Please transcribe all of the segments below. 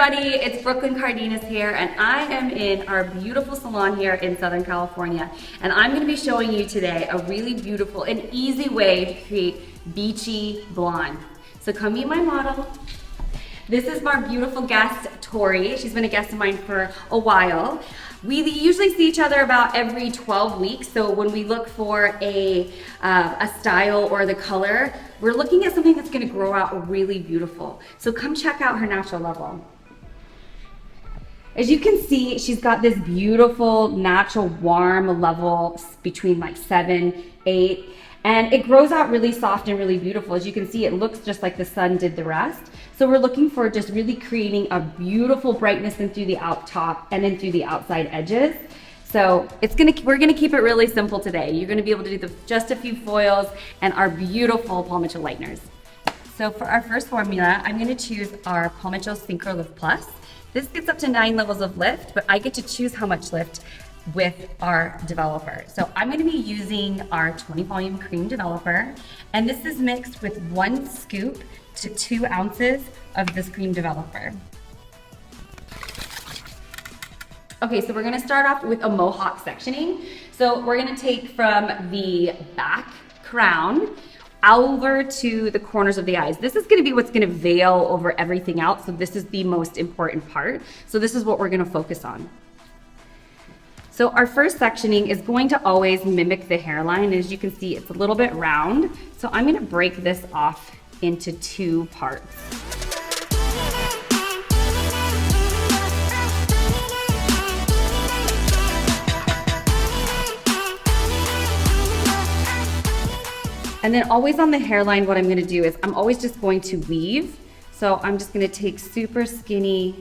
everybody, it's Brooklyn Cardenas here, and I am in our beautiful salon here in Southern California, and I'm going to be showing you today a really beautiful and easy way to create beachy blonde. So come meet my model. This is our beautiful guest, Tori. She's been a guest of mine for a while. We usually see each other about every 12 weeks, so when we look for a style or the color, we're looking at something that's gonna grow out really beautiful. So come check out her natural level. As you can see, she's got this beautiful, natural, warm level between like 7, 8, and it grows out really soft and really beautiful. As you can see, it looks just like the sun did the rest. So we're looking for just really creating a beautiful brightness in through the out top and in through the outside edges. So we're gonna keep it really simple today. You're gonna be able to do just a few foils and our beautiful Paul Mitchell lighteners. So for our first formula, I'm gonna choose our Paul Mitchell Synchro Lift Plus. This gets up to 9 levels of lift, but I get to choose how much lift with our developer. So I'm going to be using our 20 volume cream developer, and this is mixed with 1 scoop to 2 ounces of this cream developer. Okay, so we're going to start off with a mohawk sectioning. So we're going to take from the back crown over to the corners of the eyes. This is going to be what's going to veil over everything else. So this is the most important part. So this is what we're going to focus on. So our first sectioning is going to always mimic the hairline. As you can see, it's a little bit round. So I'm going to break this off into 2 parts. And then always on the hairline, what I'm going to do is I'm always just going to weave. So I'm just going to take super skinny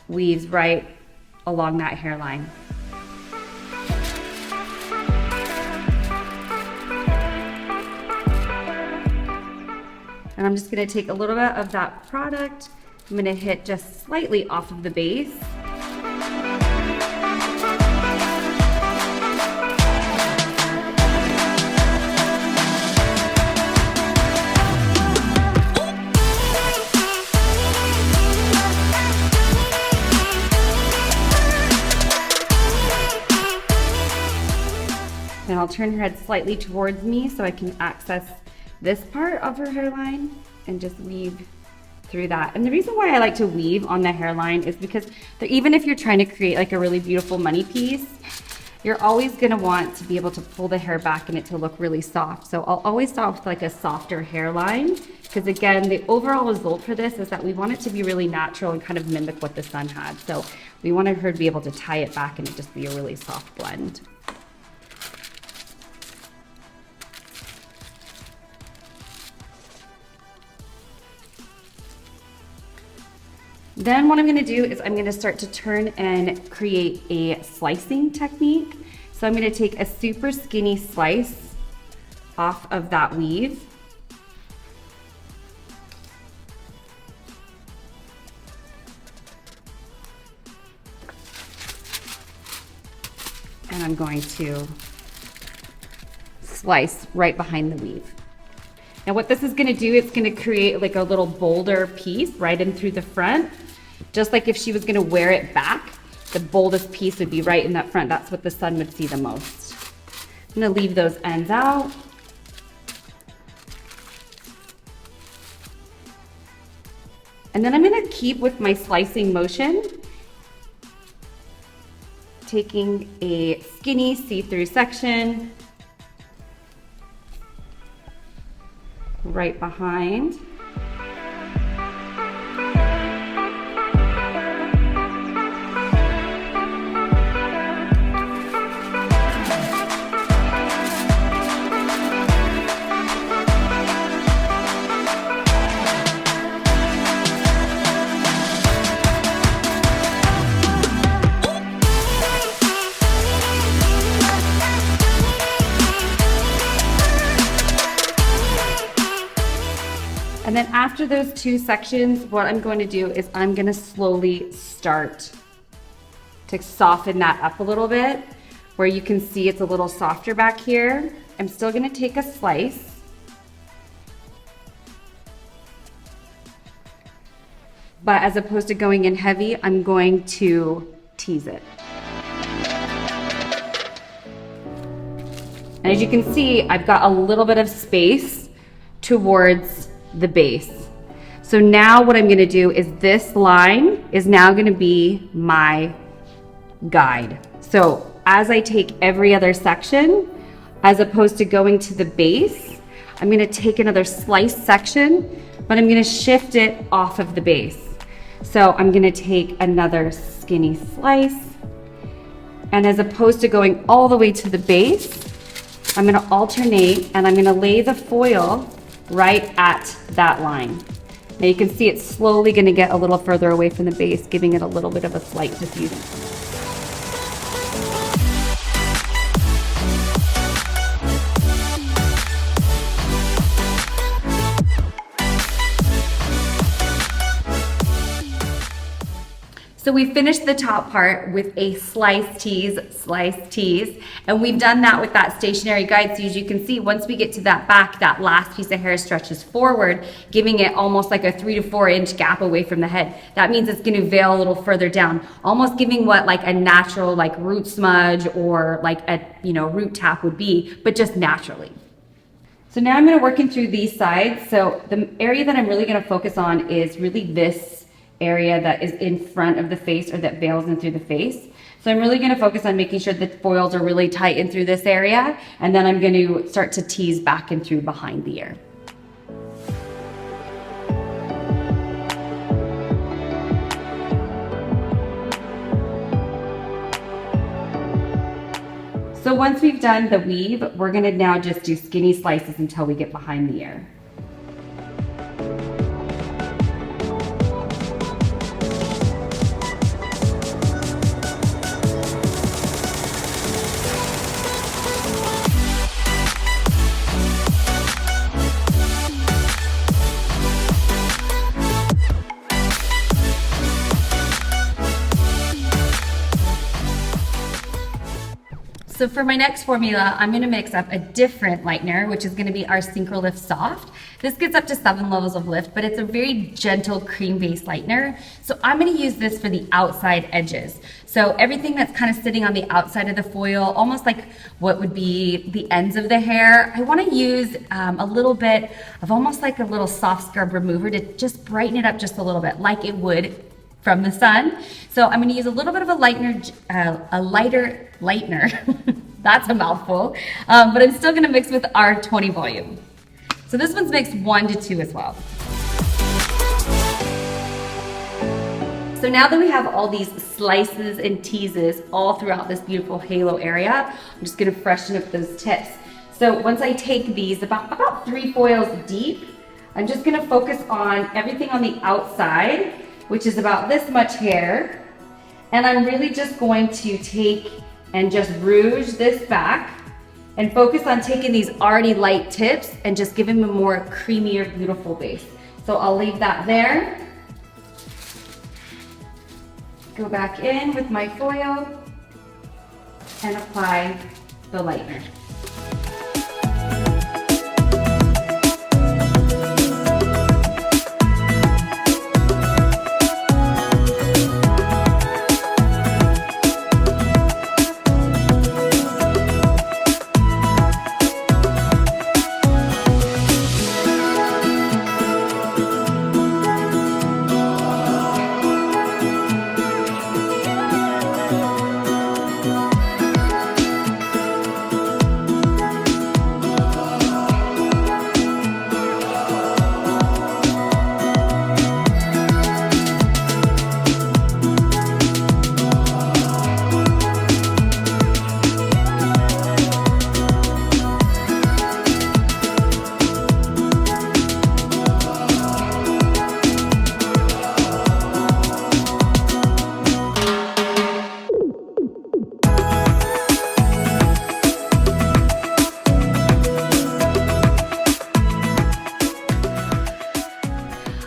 weaves right along that hairline. And I'm just going to take a little bit of that product. I'm going to hit just slightly off of the base. And I'll turn her head slightly towards me so I can access this part of her hairline and just weave through that. And the reason why I like to weave on the hairline is because even if you're trying to create like a really beautiful money piece, you're always gonna want to be able to pull the hair back and it to look really soft. So I'll always start with like a softer hairline, because again, the overall result for this is that we want it to be really natural and kind of mimic what the sun had. So we wanted her to be able to tie it back and it just be a really soft blend. Then what I'm going to do is I'm going to start to turn and create a slicing technique. So I'm going to take a super skinny slice off of that weave. And I'm going to slice right behind the weave. Now what this is going to do, it's going to create like a little bolder piece right in through the front. Just like if she was going to wear it back, the boldest piece would be right in that front. That's what the sun would see the most. I'm going to leave those ends out. And then I'm going to keep with my slicing motion, taking a skinny see-through section right behind. And then after those 2 sections, what I'm going to do is I'm going to slowly start to soften that up a little bit, where you can see it's a little softer back here. I'm still going to take a slice, but as opposed to going in heavy, I'm going to tease it. And as you can see, I've got a little bit of space towards the base. So now what I'm gonna do is this line is now gonna be my guide. So as I take every other section, as opposed to going to the base, I'm gonna take another slice section, but I'm gonna shift it off of the base. So I'm gonna take another skinny slice, and as opposed to going all the way to the base, I'm gonna alternate and I'm gonna lay the foil right at that line. Now you can see it's slowly gonna get a little further away from the base, giving it a little bit of a slight diffusion. So we finished the top part with a slice tease, and we've done that with that stationary guide. So as you can see, once we get to that back, that last piece of hair stretches forward, giving it almost like a 3 to 4 inch gap away from the head. That means it's gonna veil a little further down, almost giving what like a natural like root smudge or like a root tap would be, but just naturally. So now I'm gonna work in through these sides. So the area that I'm really gonna focus on is really this area that is in front of the face, or that veils in through the face. So I'm really going to focus on making sure that the foils are really tight in through this area, and then I'm going to start to tease back and through behind the ear. So once we've done the weave, we're going to now just do skinny slices until we get behind the ear. So for my next formula, I'm gonna mix up a different lightener, which is gonna be our Synchro Lift Soft. This gets up to 7 levels of lift, but it's a very gentle cream-based lightener. So I'm gonna use this for the outside edges. So everything that's kind of sitting on the outside of the foil, almost like what would be the ends of the hair, I wanna use a little bit of almost like a little soft scrub remover to just brighten it up just a little bit, like it would from the sun. So I'm going to use a little bit of a lighter lightener. That's a mouthful. But I'm still going to mix with our 20 volume. So this one's mixed 1 to 2 as well. So now that we have all these slices and teases all throughout this beautiful halo area, I'm just going to freshen up those tips. So once I take these about 3 foils deep, I'm just going to focus on everything on the outside, which is about this much hair. And I'm really just going to take and just rouge this back and focus on taking these already light tips and just giving them a more creamier, beautiful base. So I'll leave that there. Go back in with my foil and apply the lightener.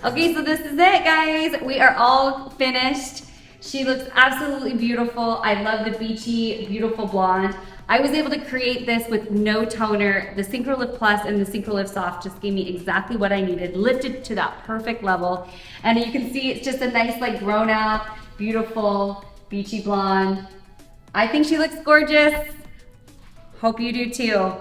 Okay, so this is it, guys. We are all finished. She looks absolutely beautiful. I love the Beachy Beautiful Blonde. I was able to create this with no toner. The Synchro Lift Plus and the Synchro Lift Soft just gave me exactly what I needed, lifted to that perfect level. And you can see it's just a nice, like, grown out, beautiful Beachy blonde. I think she looks gorgeous. Hope you do too.